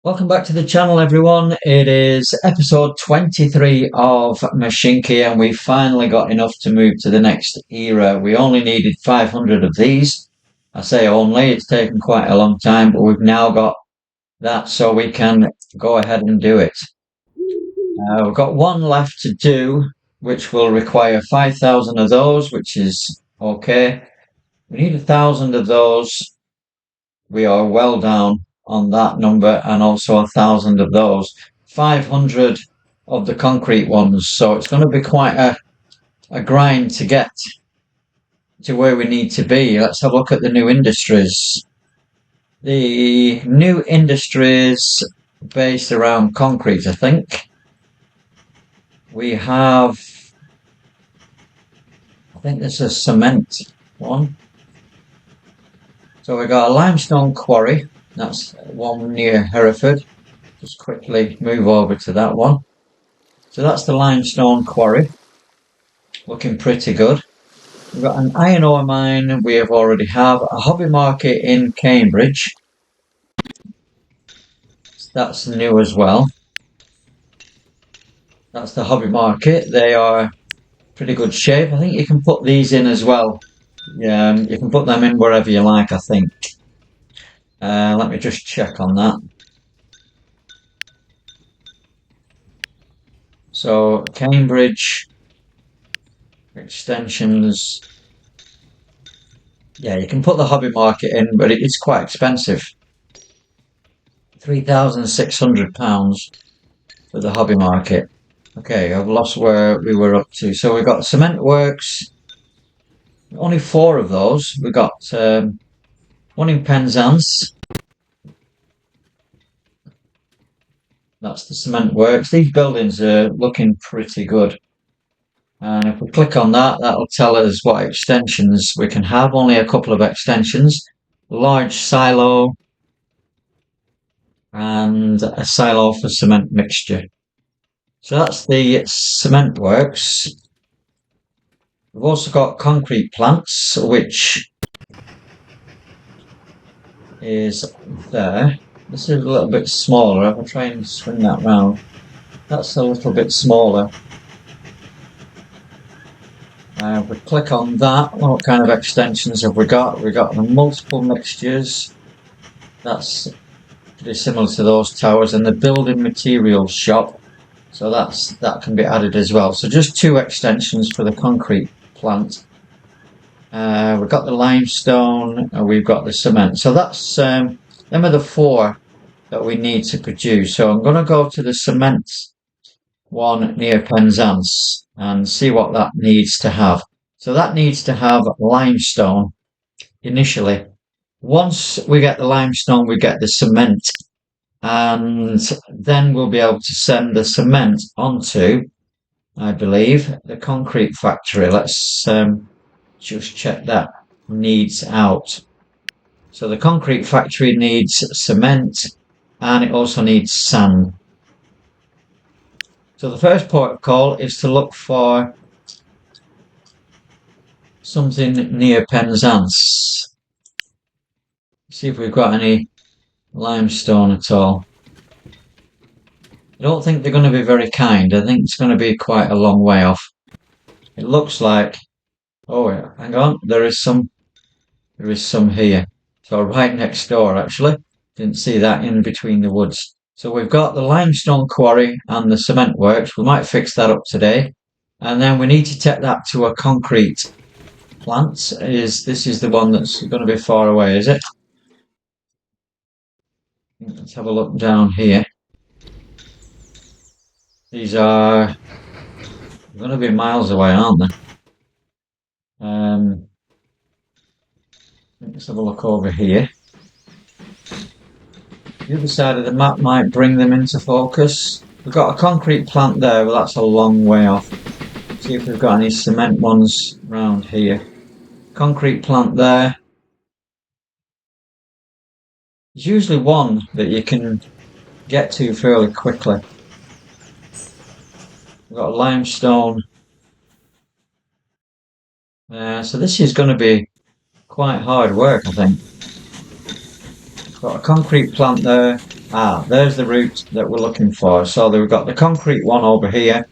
Welcome back to the channel, everyone. It is episode 23 of Mashinky, and we finally got enough to move to the next era. We only needed 500 of these. I say only, it's taken quite a long time, but we've now got that so we can go ahead and do it. We've got one left to do, which will require 5,000 of those, which is okay. We need 1,000 of those. We are well down on that number, and also 1,000 of those. 500 of the concrete ones, so it's going to be quite a grind to get to where we need to be. Let's have a look at the new industries. The new industries based around concrete, I think. We have, I think this is cement one. So we got a limestone quarry. That's one near Hereford. Just quickly move over to that one. So that's the limestone quarry. Looking pretty good. We've got an iron ore mine we have already have. A hobby market in Cambridge. That's new as well. That's the hobby market. They are pretty good shape. I think you can put these in as well. Yeah, you can put them in wherever you like, I think. Let me just check on that. So Cambridge extensions. Yeah, you can put the hobby market in, but it's quite expensive. £3,600 for the hobby market. Okay, I've lost where we were up to. So we've got cement works. Only 4 of those. We've got one in Penzance. That's the cement works. These buildings are looking pretty good. And if we click on that, that'll tell us what extensions we can have. Only a couple of extensions. Large silo and a silo for cement mixture. So that's the cement works. We've also got concrete plants, which is there. This is a little bit smaller. I'll try and swing that round. That's a little bit smaller. If we click on that, what kind of extensions have we got? We've got the multiple mixtures. That's pretty similar to those towers, and the building materials shop. So that can be added as well. So just 2 extensions for the concrete plant. We've got the limestone, and we've got the cement. So that's them are the 4 that we need to produce. So I'm going to go to the cement one near Penzance and see what that needs to have. So that needs to have limestone initially. Once we get the limestone, we get the cement, and then we'll be able to send the cement onto, I believe, the concrete factory. Let's just check that needs out. So the concrete factory needs cement, and it also needs sand. So the first port of call is to look for something near Penzance. See if we've got any limestone at all. I don't think they're going to be very kind. I think it's going to be quite a long way off. It looks like, oh, hang on, there is some here. So right next door, actually. Didn't see that in between the woods. So we've got the limestone quarry and the cement works. We might fix that up today. And then we need to take that to a concrete plant. This is the one that's going to be far away, is it? Let's have a look down here. These are going to be miles away, aren't they? Let's have a look over here. The other side of the map might bring them into focus. We've got a concrete plant there, but that's a long way off. See if we've got any cement ones around here. Concrete plant there. There's usually one that you can get to fairly quickly. We've got a limestone. So this is going to be quite hard work, I think. Got a concrete plant there. There's the route that we're looking for. So we've got the concrete one over here,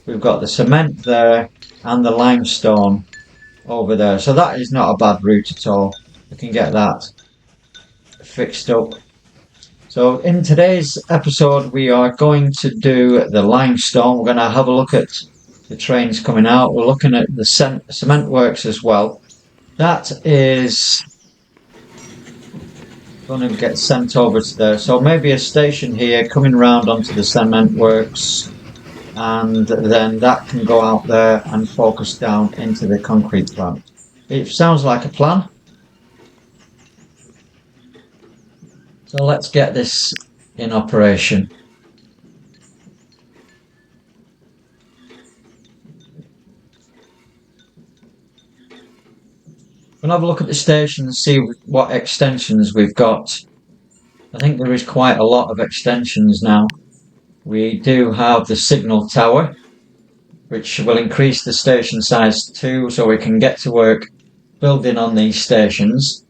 we've got the cement there, and the limestone over there. So that is not a bad route at all. We can get that fixed up. So in today's episode, we are going to do the limestone. We're going to have a look at the trains coming out. We're looking at the cement works as well. That is going to get sent over to there. So maybe a station here coming round onto the cement works, and then that can go out there and focus down into the concrete plant. It sounds like a plan. So let's get this in operation. We'll have a look at the station and see what extensions we've got. I think there is quite a lot of extensions now. We do have the signal tower, which will increase the station size too, so we can get to work building on these stations.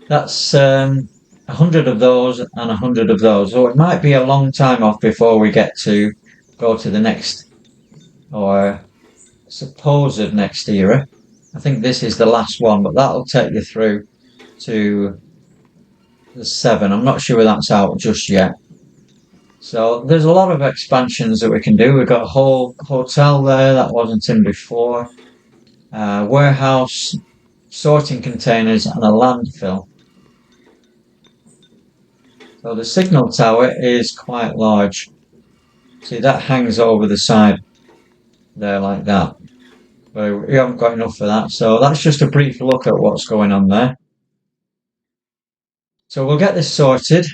That's 100 of those and 100 of those. So it might be a long time off before we get to go to the next, or supposed next era. I think this is the last one, but that'll take you through to the 7. I'm not sure that's out just yet. So there's a lot of expansions that we can do. We've got a whole hotel there that wasn't in before, warehouse, sorting containers, and a landfill. So the signal tower is quite large. See, that hangs over the side there like that. But we haven't got enough for that. So that's just a brief look at what's going on there. So we'll get this sorted.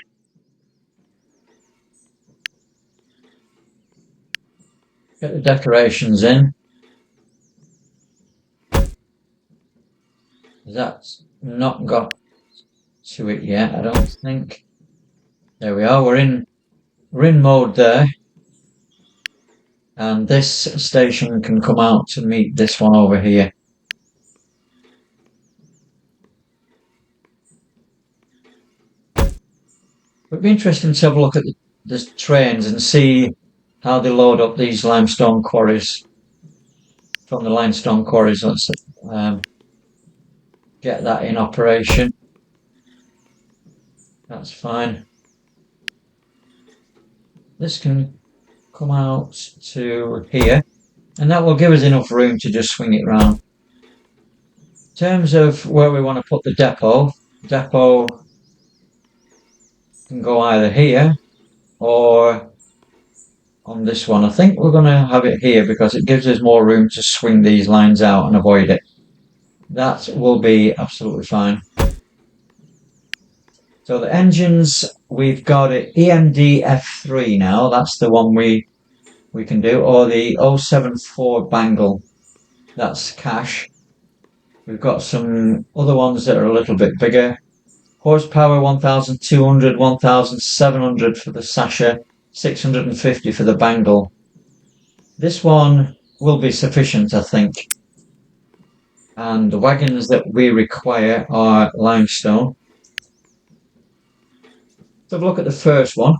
Get the decorations in. That's not got to it yet, I don't think. There we are, we're in mode there. And this station can come out to meet this one over here. It'd be interesting to have a look at the trains and see how they load up these limestone quarries. From the limestone quarries, let's get that in operation. That's fine. This can come out to here, and that will give us enough room to just swing it round. In terms of where we want to put the depot can go either here or on this one. I think we're going to have it here because it gives us more room to swing these lines out and avoid it. That will be absolutely fine. So the engines, we've got an EMD F3 now. That's the one we can do, or the 074 Bangle. That's cash. We've got some other ones that are a little bit bigger. Horsepower 1,200, 1,700 for the Sasha, 650 for the Bangle. This one will be sufficient, I think. And the wagons that we require are limestone. Let's have a look at the first one.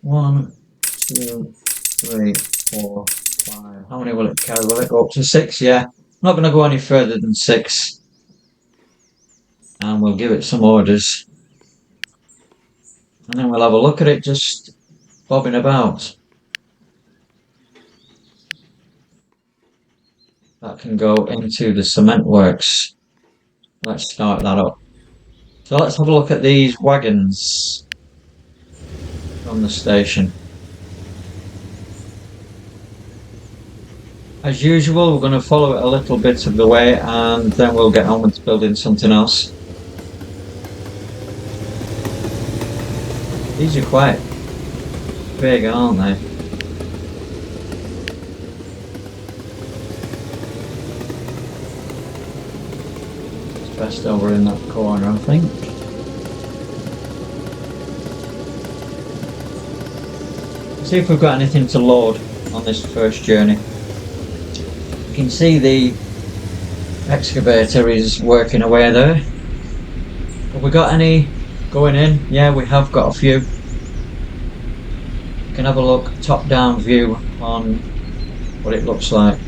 1, 2, 3, 4, 5. How many will it carry? Will it go up to 6? Yeah. I'm not going to go any further than 6. And we'll give it some orders. And then we'll have a look at it just bobbing about. That can go into the cement works. Let's start that up. So let's have a look at these wagons from the station. As usual, we're going to follow it a little bit of the way and then we'll get on with building something else. These are quite big, aren't they? It's best over in that corner, I think. See if we've got anything to load on this first journey. You can see the excavator is working away there. Have we got any Going in, yeah, we have got a few. You can have a look, top-down view on what it looks like.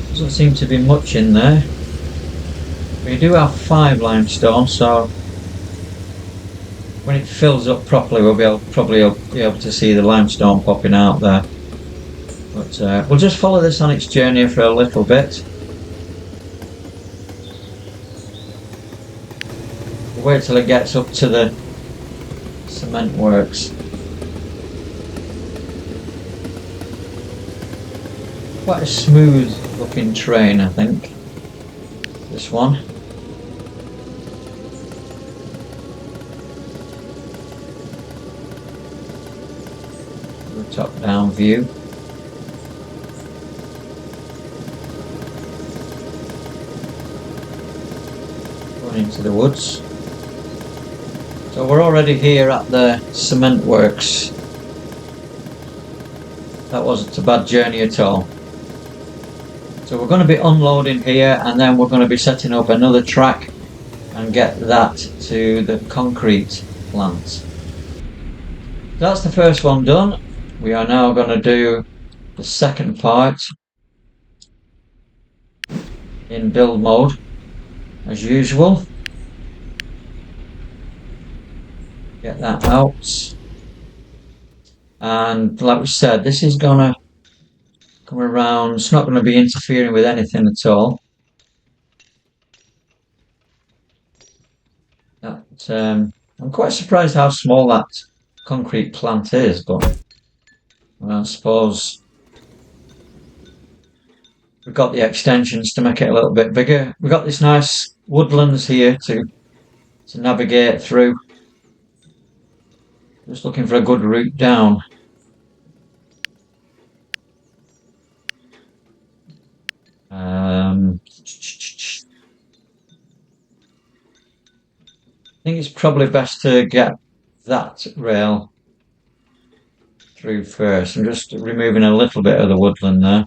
Doesn't seem to be much in there. We do have 5 limestone, so when it fills up properly, we'll probably be able to see the limestone popping out there. But we'll just follow this on its journey for a little bit. We'll wait till it gets up to the cement works. Quite a smooth looking train, I think, this one. The top down view. Going into the woods. So we're already here at the cement works. That wasn't a bad journey at all. So we're going to be unloading here, and then we're going to be setting up another track and get that to the concrete plant. That's the first one done. We are now going to do the second part in build mode as usual. Get that out. And like we said, this is going to come around. It's not going to be interfering with anything at all. I'm quite surprised how small that concrete plant is, but I suppose we've got the extensions to make it a little bit bigger. We've got this nice woodlands here to navigate through. Just looking for a good route down. I think it's probably best to get that rail through first. I'm just removing a little bit of the woodland there.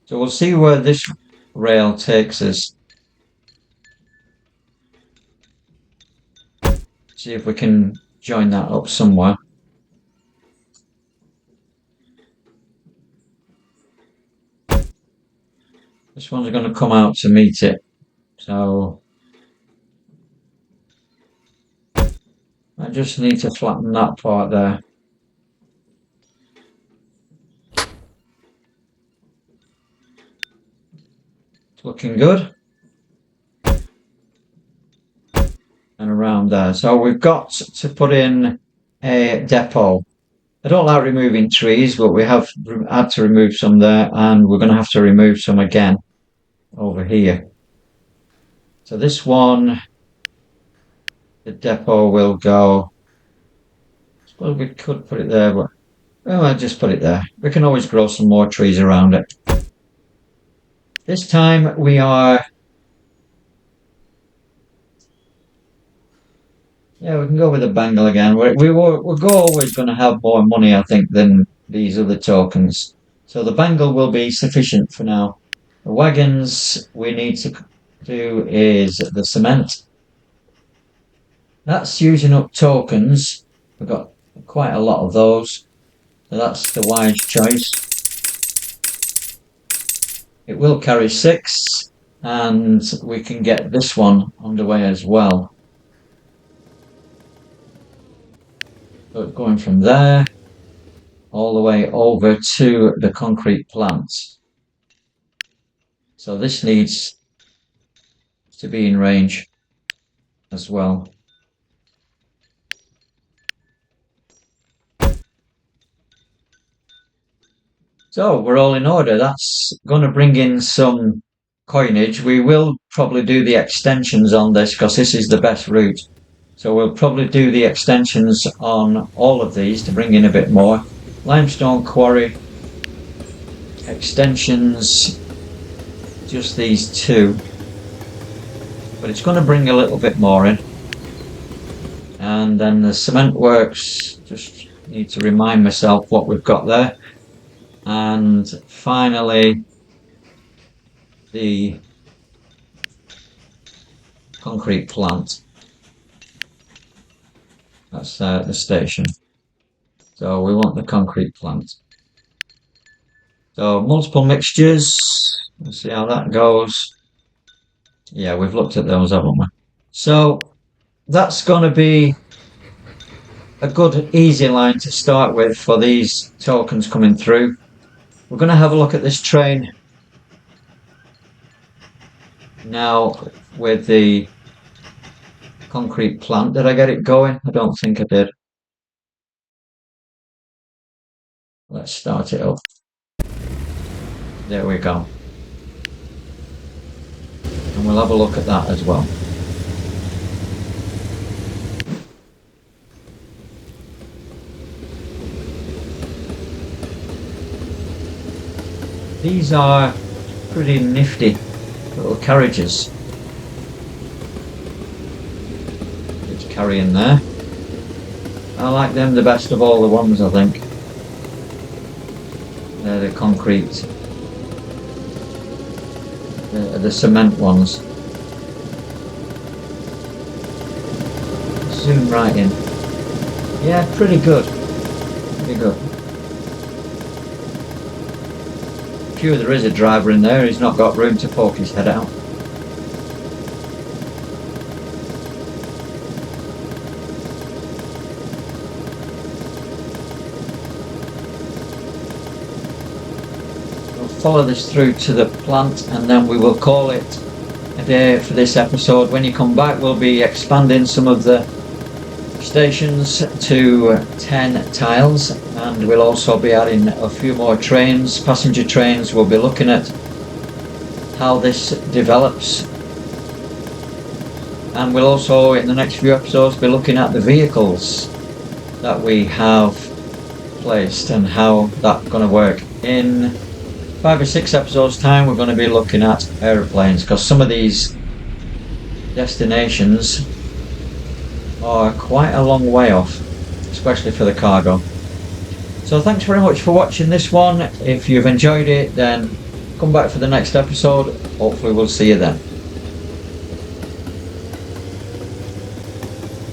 So we'll see where this rail takes us. See if we can join that up somewhere. This one's going to come out to meet it. So I just need to flatten that part there. It's looking good. And around there. So we've got to put in a depot. I don't like removing trees, but we have had to remove some there, and we're going to have to remove some again over here. So this one, the depot will go. I suppose we could put it there, but I'll just put it there. We can always grow some more trees around it. This time we are. Yeah, we can go with the bangle again. We're always going to have more money, I think, than these other tokens. So the bangle will be sufficient for now. The wagons we need to do is the cement. That's using up tokens. We've got quite a lot of those. So that's the wise choice. It will carry 6, and we can get this one underway as well. So it's going from there all the way over to the concrete plant. So this needs to be in range as well. So we're all in order. That's going to bring in some coinage. We will probably do the extensions on this because this is the best route. So we'll probably do the extensions on all of these to bring in a bit more. Limestone quarry, extensions, just these 2. But it's going to bring a little bit more in. And then the cement works, just need to remind myself what we've got there. And finally, the concrete plant. That's the station. So we want the concrete plant. So multiple mixtures. Let's see how that goes. Yeah, we've looked at those, haven't we? So that's going to be a good easy line to start with for these tokens coming through. We're going to have a look at this train now with the concrete plant. Did I get it going? I don't think I did. Let's start it up. There we go. And we'll have a look at that as well. These are pretty nifty little carriages. It's carrying there. I like them the best of all the ones, I think. They're the concrete, the cement ones. Zoom right in. Yeah, pretty good. Pretty good. Sure, there is a driver in there. He's not got room to poke his head out. We'll follow this through to the plant and then we will call it a day for this episode. When you come back, we'll be expanding some of the stations to 10 tiles, and we'll also be adding a few more trains, passenger trains. We'll be looking at how this develops, and we'll also in the next few episodes be looking at the vehicles that we have placed and how that's going to work. In 5 or 6 episodes time we're going to be looking at aeroplanes, because some of these destinations are quite a long way off, especially for the cargo. So thanks very much for watching this one. If you've enjoyed it, then come back for the next episode. Hopefully we'll see you then.